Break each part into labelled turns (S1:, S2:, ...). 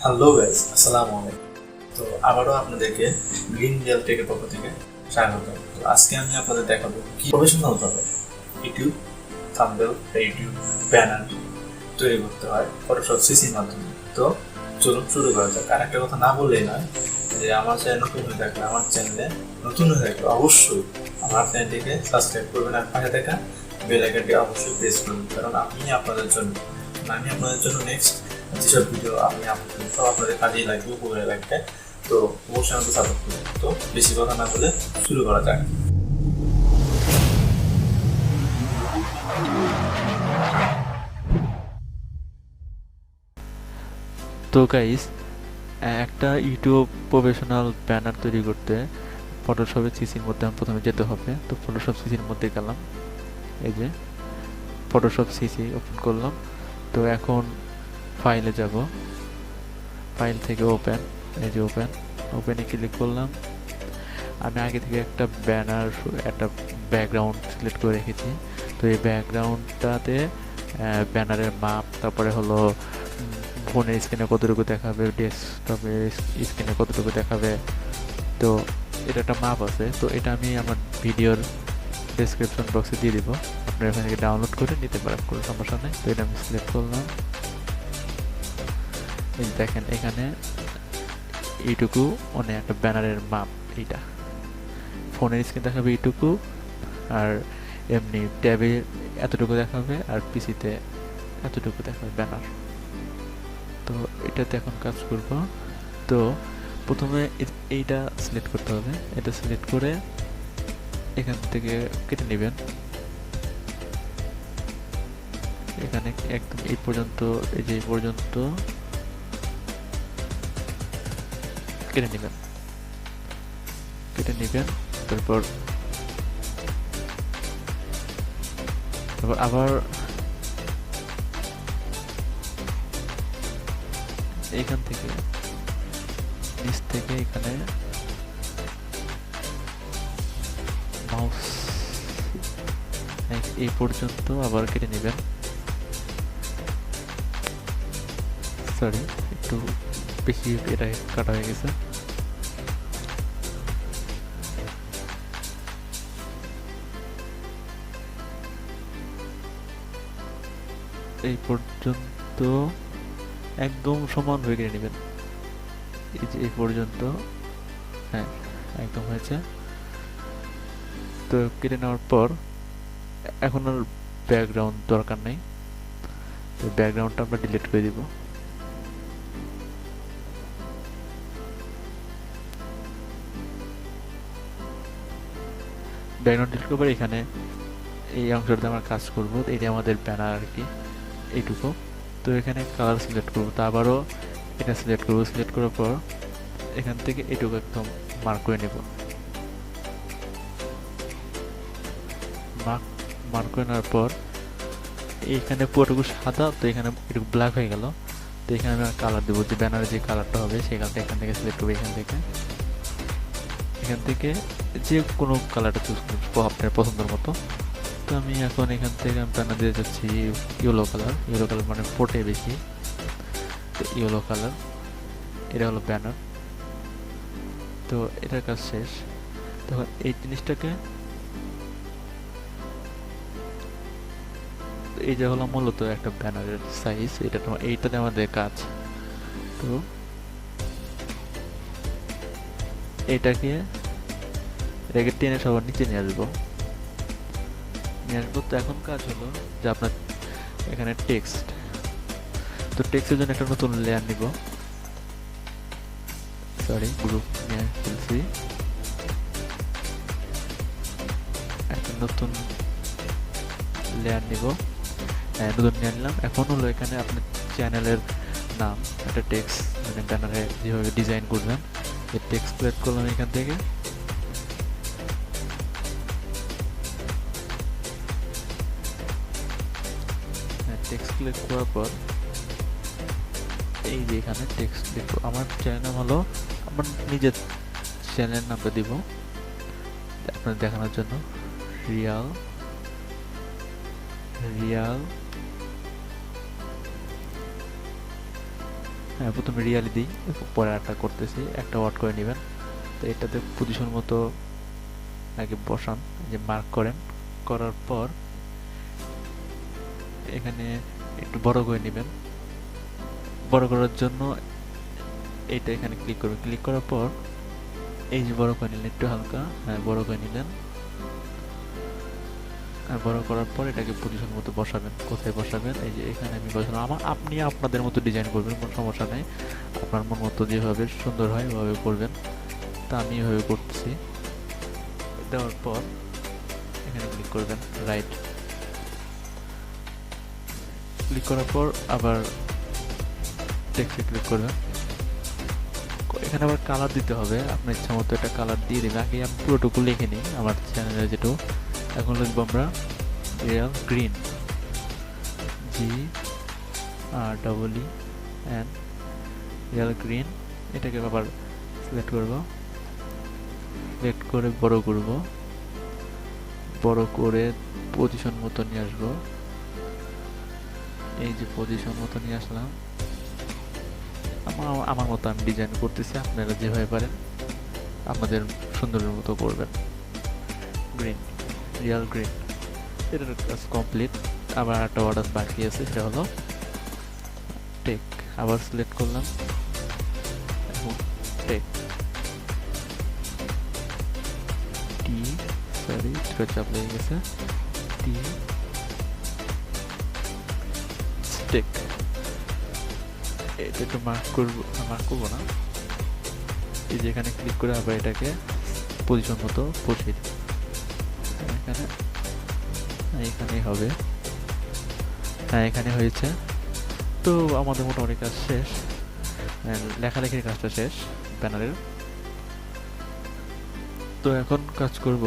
S1: Hello guys, আসসালামু আলাইকুম। তো আবারও আপনাদেরকে গ্রিন রিয়েল টেকের পক্ষ থেকে স্বাগত। তো আজকে আমি আপনাদের দেখাবো কি প্রফেশনালভাবে ইউটিউব থাম্বনেল বা ইউটিউব ব্যানার তৈরি করতে হয় ফটোশপ সিসির মাধ্যমে। তো চলুন শুরু করা যাক। আর একটা কথা না বললেই নয় যে আমার চ্যানেল নতুন হয়ে থাকলে অবশ্যই আমার চ্যানেলটিকে সাবস্ক্রাইব করবেন আর পাশে থাকা বেল আইকনটি অবশ্যই প্রেস করবেন, কারণ আমি আপনাদের জন্য নেক্সট যেসব ভিডিও আমি আপলোড করি সব আপনাদের কাজেই লাগবে, উপকারে লাগবে। তো অবশ্যই আমাকে সাপোর্ট করবেন। তো বেশি কথা না বলে শুরু করা যাক।
S2: তো গাইস, একটা ইউটিউব প্রফেশনাল ব্যানার তৈরি করতে ফটোশপের সিসির মধ্যে আমি প্রথমে যেতে হবে। তো ফটোশপ সিসির মধ্যে গেলাম, এই যে ফটোশপ সিসি ওপেন করলাম। তো এখন ফাইলে যাব, ফাইল থেকে ওপেন, এই যে ওপেনে ক্লিক করলাম। আমি আগে থেকে একটা একটা ব্যাকগ্রাউন্ড সিলেক্ট করে রেখেছি। তো এই ব্যাকগ্রাউন্ডটাতে ব্যানারের মাপ, তারপরে হলো ফোনের স্ক্রিনে কতটুকু দেখাবে, ডেস্কটপের স্ক্রিনে কতটুকু দেখাবে। তো এটা একটা মাপ আছে, তো এটা আমি আমার ভিডিওর ডেসক্রিপশন বক্সে দিয়ে দিব, আপনারা এখান থেকে ডাউনলোড করে নিতে পারেন, কোনো সমস্যা নেই। তো এটা আমি সিলেক্ট করলাম। এই দেখেন এখানে এইটুকু মানে একটা ব্যানারের মাপ, এইটা ফোনের স্ক্রিন দেখাবে এইটুকু, আর এমনি ট্যাবে এতটুকু দেখাবে, আর পিসিতে এতটুকু দেখাবে ব্যানার। তো এটাতে এখন কাজ করব। তো প্রথমে এইটা সিলেক্ট করতে হবে, এটা সিলেক্ট করে এখান থেকে কেটে নেবেন। এখানে একদম এই পর্যন্ত, এই যে এই পর্যন্ত কেটে নেবেন। তারপর আবার এখান থেকে নিচ থেকে এখানে মাউস এই পর্যন্ত আবার কেটে নেবেন। সরি, একটু বেশি এটা কাটা হয়ে গেছে। এই পর্যন্ত একদম সমান হয়ে কেটে নেবেন। এই যে এই পর্যন্ত, হ্যাঁ একদম হয়েছে। তো কেটে নেওয়ার পর এখন আর ব্যাকগ্রাউন্ড দরকার নেই, তো ব্যাকগ্রাউন্ডটা আমরা ডিলিট করে দিব। ব্যাকগ্রাউন্ড ডিলিট করার পর এখানে এই অংশটাতে আমরা কাজ করব, এটা আমাদের ব্যানার আর কি, এইটুকু। তো এখানে কালার সিলেক্ট করবো, তো আবারও এটা সিলেক্ট করবো। সিলেক্ট করার পর এখান থেকে এইটুকু একদম মার্ক করে নেব। মার্ক করে নেওয়ার পর এইখানে পুরোটুকু সাদা, তো এখানে একটু ব্ল্যাক হয়ে গেল। তো এখানে আমি কালার দেবো, যে ব্যানারে যে কালারটা হবে সেই কালারটা এখান থেকে সিলেক্ট করবো। এখান থেকে যে কোনো কালারটা চুজ করবো আপনার পছন্দের মতো। তো আমি এখন এখান থেকে আমি ব্যানার দিয়ে যাচ্ছি ইয়েলো কালার মানে ফোটে বেশি। তো ইয়েলো কালার, এটা হলো ব্যানার। তো এটার কাজ শেষ। তখন এই জিনিসটাকে, এই যে হলো মূলত একটা ব্যানারের সাইজ, এইটাতে আমাদের কাজ। তো এটাকে টেনে সবার নিচে নিয়ে আসবো। তো এখন কাজ হলো যে আপনার এখানে টেক্সট, তো টেক্সটের জন্য একটা নতুন লেয়ার নিব। সরি, গ্রুপ নিয়ে ফেলছি, একটা নতুন লেয়ার নিব। নতুন নিয়ে নিলাম। এখন হলো এখানে আপনার চ্যানেলের নাম, একটা টেক্সট মানে ব্যানারে যেভাবে ডিজাইন করবেন, এই টেক্সট সিলেক্ট করলাম এখান থেকে। টেক্সট সিলেক্ট করার পর এই যে এখানে টেক্সট লিখব। আমার চ্যানেল নাম হলো, আমার নিজের চ্যানেলের নামটা দিব আপনাদের দেখানোর জন্য, রিয়াল হ্যাঁ, প্রথমে রিয়ালি দিই, পরে একটা করতেছি, একটা ওয়ার্ড করে নেবেন। তো এটাতে পজিশন মতো আগে বসান, যে মার্ক করেন, করার পর এখানে একটু বড় করে নেবেন। বড় করার জন্য এইটা এখানে ক্লিক করবেন, ক্লিক করার পর এই যে বড় করে নিলেন, একটু হালকা, হ্যাঁ বড় করে নিলেন। আর বড় করার পর এটাকে পজিশন মতো বসাবেন। কোথায় বসাবেন? এই যে এখানে আমি বসালাম। আপনি আপনাদের মতো ডিজাইন করবেন, কোনো সমস্যা নেই। আপনার মন মতো যেভাবে সুন্দর হয় ওভাবে করবেন। তা আমি এভাবে করতেছি। দেওয়ার পর এখানে ক্লিক করবেন, রাইট। ক্লিক করার পর আবার টেক্সটে ক্লিক করবেন। এখানে আবার কালার দিতে হবে, আপনার ইচ্ছা মতো একটা কালার দিয়ে দেবেন। আগে আমি পুরোটুকু লিখে নিই আমার চ্যানেলে যেটু। এখন লিখবো আমরা Real green, GREEN, Real green. এটাকে আবার সিলেক্ট করব, সিলেক্ট করে বড় করব, বড় করে পজিশন মতো নিয়ে আসবো। এই যে পজিশন মতো নিয়ে আসলাম। আমার মতো আমি ডিজাইন করতেছি, আপনারা যেভাবে পারেন আপনাদের সুন্দরের মতো করবেন। গ্রিন, রিয়াল গ্রিন, এটার কাজ কমপ্লিট। আবার একটা অর্ডার বাকি আছে, সেটা হলো টেক। আবার সিলেক্ট করলাম, এখন টেক, এটা চাপ লেগে গেছে, টেক। এটা একটু মার্ক করবো না। এই যে এখানে ক্লিক করে আবার এটাকে পজিশন মতো বসিয়ে দিই। এখানেই হবে, হ্যাঁ এখানে হয়েছে। তো আমাদের মোটামুটি কাজ শেষ, লেখালেখির কাজটা শেষ ব্যানারের। তো এখন কাজ করব,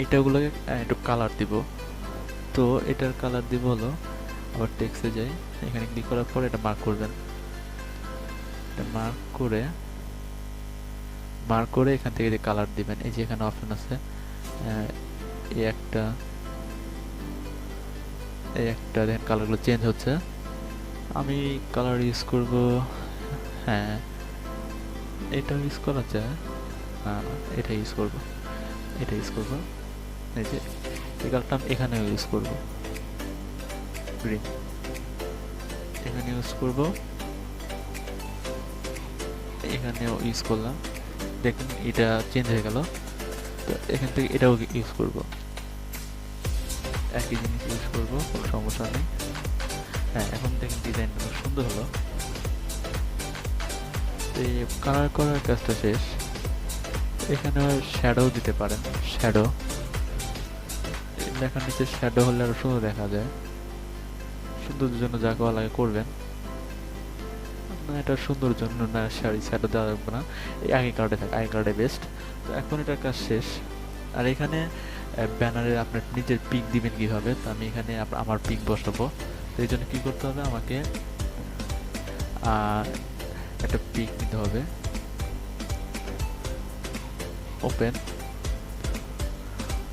S2: এইটাগুলোকে একটু কালার দিব। তো এটার কালার দিব হলো, আবার টেক্সটে যাই, এখানে ক্লিক করার পর এটা মার্ক করবেন। এটা মার্ক করে এখান থেকে যে কালার দিবেন, এই যে এখানে অপশন আছে, এই একটা দেখেন কালারগুলো চেঞ্জ হচ্ছে। আমি কালার ইউজ করব, হ্যাঁ এটা ইউজ করা যায়, হ্যাঁ এটা ইউজ করব। এই যে এই কালারটা আমি এখানে ইউজ করব, গ্রিন, এখানে ইউজ করব, এখানেও ইউজ করলাম। দেখুন এটা চেঞ্জ হয়ে গেল। তো এখান থেকে এটাও ইউজ করব, একই জিনিস ইউজ করব, কোনো সমস্যা নেই। হ্যাঁ এখন দেখেন ডিজাইনটা খুব সুন্দর হলো। এই কালার করার কাজটা শেষ। এখানে শ্যাডো দিতে পারেন, শ্যাডো লেখার নিচে শ্যাডো হলে আরো সুন্দর দেখা যায়। সুন্দরের জন্য যা করা লাগে করবেন না, এটা সুন্দর জন্য না, শ্যাডো দেওয়া লাগবে না। এই আগে কার্ডে থাকে, আগে কার্ডে বেস্ট। তো এখন এটার কাজ শেষ। আর এখানে ব্যানারে আপনার নিজের পিক দিবেন কিভাবে, তো আমি এখানে আমার পিক বসাবো। তো এই জন্য কী করতে হবে, আমাকে একটা পিক নিতে হবে।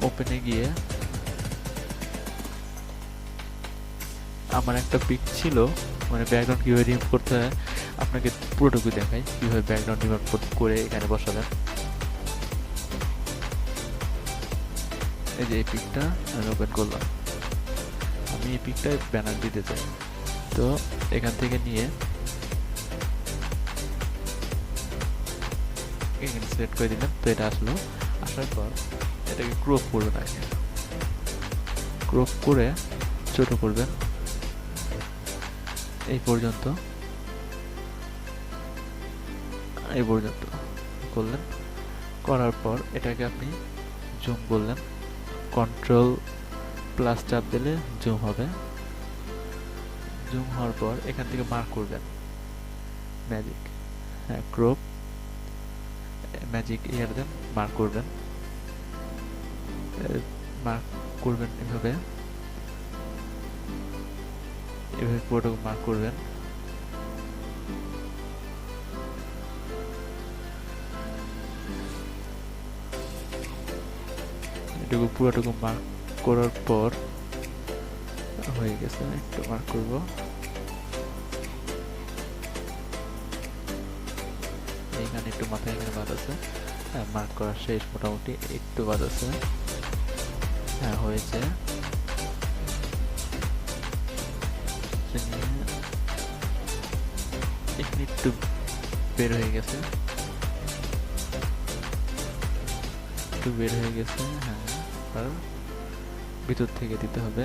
S2: ওপেনে গিয়ে আমার একটা পিক ছিল, মানে ব্যাকগ্রাউন্ড কীভাবে রিমুভ করতে হয় আপনাকে পুরোটুকু দেখাই, কীভাবে ব্যাকগ্রাউন্ড রিমুভ করে এখানে বসাবেন। এই যে এই পিকটা আমি ওপেন করলাম, আমি এই পিকটায় ব্যানার দিতে চাই। তো এখান থেকে নিয়ে এখানে সিলেক্ট করে দিলাম। তো এটা আসলো, আসার পর এটাকে ক্রপ করবেন, আগে ক্রপ করে ছোট করবেন এই পর্যন্ত করলেন। করার পর এটাকে আপনি জুম করলেন, কন্ট্রোল+ চাপ দিলে জুম হবে। জুম হওয়ার পর এখান থেকে মার্ক করবেন, ম্যাজিক, হ্যাঁ ক্রপ, ম্যাজিক ইয়ার দেন, মার্ক করবেন এভাবে পুরোটুকু মার্ক করবেন। এটুকু পুরোটুকু মার্ক করার পর হয়ে গেছে, একটু মার্ক করব। এইখানে একটু মাথায় এখানে বাদ আছে, হ্যাঁ মার্ক করা শেষ, মোটামুটি একটু বাদ আছে, হ্যাঁ হয়েছে। এখানে একটু বের হয়ে গেছে, একটু বের হয়ে গেছে, হ্যাঁ আর ভিতর থেকে দিতে হবে,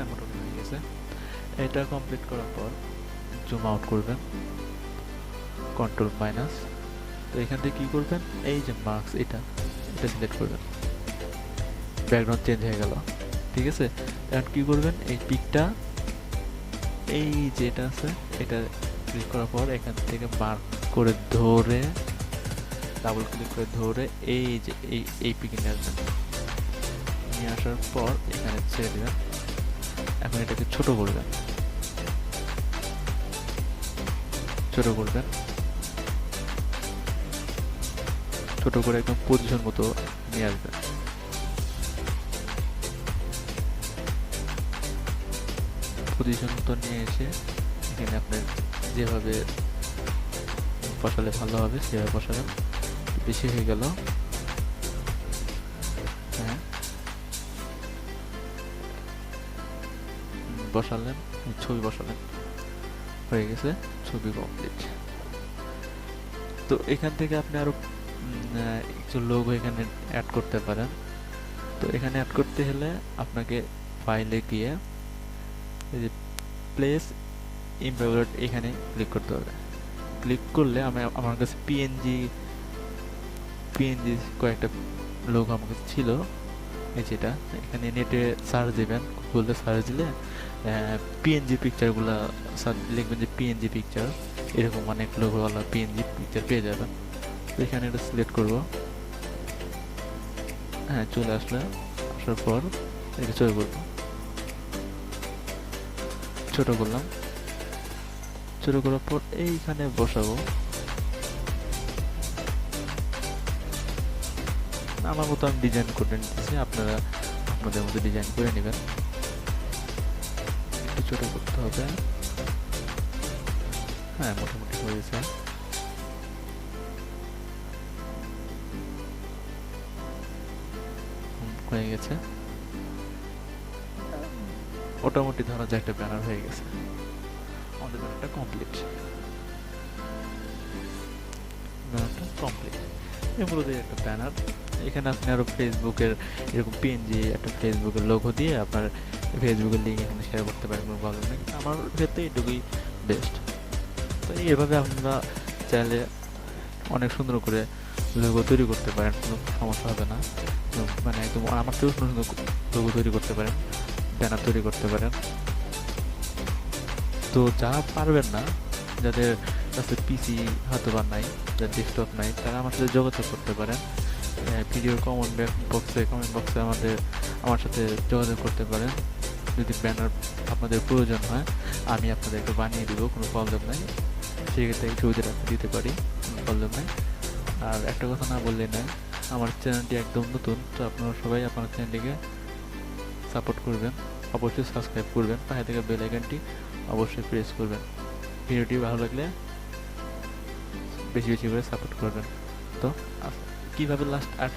S2: মোটামুটি হয়ে গেছে। এটা কমপ্লিট করার পর জুম আউট করবেন, কন্ট্রোল মাইনাস। তো এখান থেকে কি করবেন, এই যে মার্কস এটা সিলেক্ট করবেন, ব্যাকগ্রাউন্ড চেঞ্জ হয়ে গেল, ঠিক আছে। এখন কি করবেন, এই পিকটা এই যেটা আছে এটা ক্লিক করার পর এখান থেকে মার্ক করে ধরে ডাবল ক্লিক করে ধরে এই যে এই পিকে নিয়ে আসবেন, নিয়ে আসার পর এখানে ছেড়ে দেবেন। এখন এটাকে ছোট করবেন, ছোট করবেন, ছোট করে একদম পজিশন মতো নিয়ে আসবেন। পজিশন মতো নিয়ে এসে এখানে আপনার যেভাবে বসালে ভালো হবে সেভাবে বসাবেন। বেশি হয়ে গেল, হ্যাঁ বসালেন, ছবি বসালেন, হয়ে গেছে, ছবি কমপ্লিট। তো এখান থেকে আপনি আরো কিছু লোগো এখানে অ্যাড করতে পারেন। তো এখানে অ্যাড করতে হলে আপনাকে ফাইলে গিয়ে এই যে প্লেস ইমপ্রেস এখানে ক্লিক করতে হবে। ক্লিক করলে আমার কাছে পিএনজি কয়েকটা লোগো আমার কাছে ছিল, এই যেটা এখানে নেটে সার্চ দেবেন, গুগলে সার্চ দিলে পিএনজি পিকচারগুলো লিখবেন যে পিএনজি পিকচার, এরকম অনেক লোগোওয়ালা পিএনজি পিকচার পেয়ে যাবেন। তো এখানে এটা সিলেক্ট করব, হ্যাঁ চলে আসলে, আসার পর এটা চলে করবো, ছোট করলাম, ছোট করার পর এইখানে বসাবো, আমার মতো আমি ডিজাইন করে নিতেছি, আপনারা আপনাদের মতো ডিজাইন করে নেবেন। একটু ছোট করতে হবে, হ্যাঁ মোটামুটি হয়েছে। হয়ে গেছে, মোটামুটি ধরা যায় একটা ব্যানার হয়ে গেছে, আমাদের ব্যানারটা কমপ্লিট, ব্যানারটা কমপ্লিট। এগুলো দিয়ে একটা ব্যানার, এখানে আপনি আরো ফেসবুকের এরকম পিএনজি একটা ফেসবুকের লোগো দিয়ে আপনার ফেসবুকের লিঙ্ক এখানে শেয়ার করতে পারেন, কোনো প্রবলেম নেই। আমার ক্ষেত্রে এটুকুই বেস্ট। তো এইভাবে আপনারা চাইলে অনেক সুন্দর করে লোগো তৈরি করতে পারেন, কোনো সমস্যা হবে না। মানে একদম আমার থেকেও সুন্দর সুন্দর লোগো তৈরি করতে পারেন, ব্যানার তৈরি করতে পারেন। তো যারা পারবেন না, যাদের কাছে পিসি হয়তো বা নাই, যাদের ডেস্কটপ নাই, তারা আমার সাথে যোগাযোগ করতে পারেন। ভিডিওর কমেন্ট বক্সে আমার সাথে যোগাযোগ করতে পারেন। যদি ব্যানার আপনাদের প্রয়োজন হয় আমি আপনাদেরকে বানিয়ে দিব, কোনো প্রবলেম নাই। সেক্ষেত্রে এই ছবিটা দিতে পারি, কোনো প্রবলেম নাই। আর একটা কথা না বললে নয়, আমার চ্যানেলটি একদম নতুন, তো আপনারা সবাই আপনার চ্যানেলটিকে সাপোর্ট করবেন, অবশ্যই সাবস্ক্রাইব করবেন, পাশে থেকে বেল আইকনটি অবশ্যই প্রেস করবেন। ভিডিওটি ভালো লাগলে বেশি বেশি করে সাপোর্ট করবেন। তো কীভাবে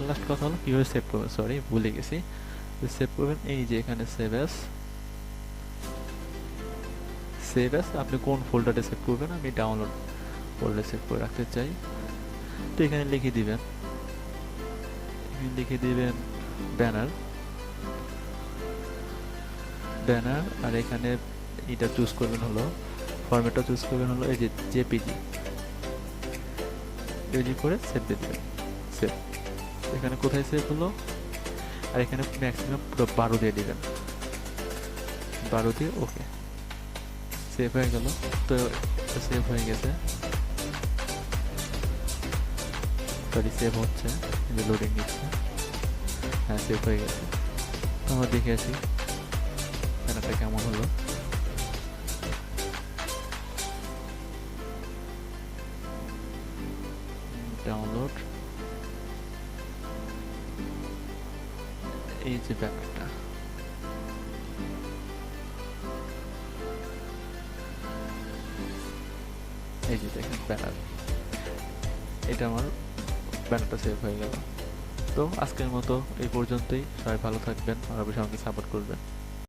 S2: লাস্ট কথা হলো কীভাবে সেভ করবেন, সরি ভুলে গেছি। সেভ করবেন এই যে এখানে সেভ অ্যাস, আপনি কোন ফোল্ডারে সেভ করবেন, আমি ডাউনলোড ফোল্ডারে সেভ করে রাখতে চাই। তো এখানে লিখে দিবেন ব্যানার, আর এখানে এটা চুজ করবেন হলো ফরম্যাটটা চুজ করবেন হলো এই যে জেপিজি করে সেভ দিয়ে দেবেন। সেভ এখানে কোথায় সেভ হলো, আর এখানে ম্যাক্সিমাম পুরো 12 দিয়ে দিবেন, 12 দিয়ে ওকে, সেভ হয়ে গেল। তো সেভ হয়ে গেছে, সরি সেভ হচ্ছে, লোডিং নিচ্ছে, হ্যাঁ সেভ হয়ে গেছে। তো আমরা দেখে আসি ব্যানারটা কেমন হলো। ডাউনলোড, এই যে ব্যানারটা, এই যে দেখেন ব্যানার, এটা আমার ব্যানারটা সেভ হয়ে গেল। তো আজকের মতো এই পর্যন্তই, সবাই ভালো থাকবেন আর অবশ্যই আমাকে সাপোর্ট করবেন।